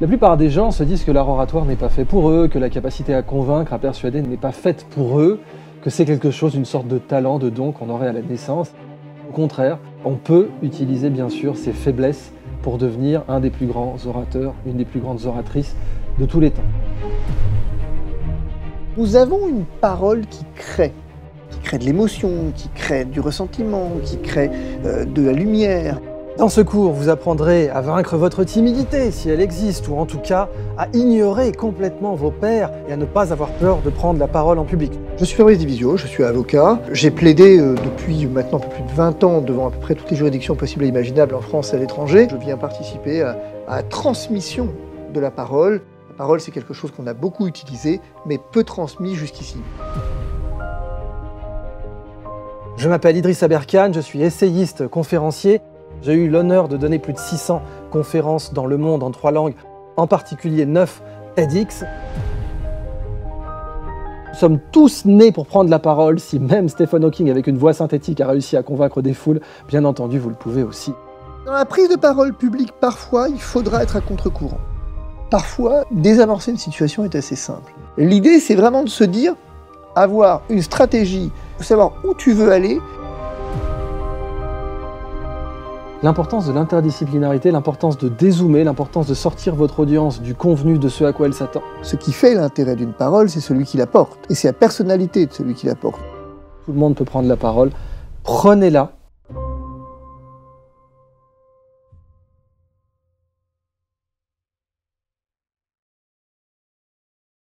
La plupart des gens se disent que l'art oratoire n'est pas fait pour eux, que la capacité à convaincre, à persuader n'est pas faite pour eux, que c'est quelque chose, une sorte de talent, de don qu'on aurait à la naissance. Au contraire, on peut utiliser bien sûr ses faiblesses pour devenir un des plus grands orateurs, une des plus grandes oratrices de tous les temps. Nous avons une parole qui crée de l'émotion, qui crée du ressentiment, qui crée de la lumière. Dans ce cours, vous apprendrez à vaincre votre timidité, si elle existe, ou en tout cas à ignorer complètement vos pairs et à ne pas avoir peur de prendre la parole en public. Je suis Fabrice Divisio, je suis avocat. J'ai plaidé depuis maintenant un peu plus de 20 ans devant à peu près toutes les juridictions possibles et imaginables en France et à l'étranger. Je viens participer à la transmission de la parole. La parole, c'est quelque chose qu'on a beaucoup utilisé, mais peu transmis jusqu'ici. Je m'appelle Idriss Aberkane, je suis essayiste, conférencier. J'ai eu l'honneur de donner plus de 600 conférences dans le monde en 3 langues, en particulier 9 TEDx. Nous sommes tous nés pour prendre la parole. Si même Stephen Hawking, avec une voix synthétique, a réussi à convaincre des foules, bien entendu, vous le pouvez aussi. Dans la prise de parole publique, parfois, il faudra être à contre-courant. Parfois, désamorcer une situation est assez simple. L'idée, c'est vraiment de se dire, avoir une stratégie, savoir où tu veux aller. L'importance de l'interdisciplinarité, l'importance de dézoomer, l'importance de sortir votre audience du convenu de ce à quoi elle s'attend. Ce qui fait l'intérêt d'une parole, c'est celui qui la porte. Et c'est la personnalité de celui qui la porte. Tout le monde peut prendre la parole. Prenez-la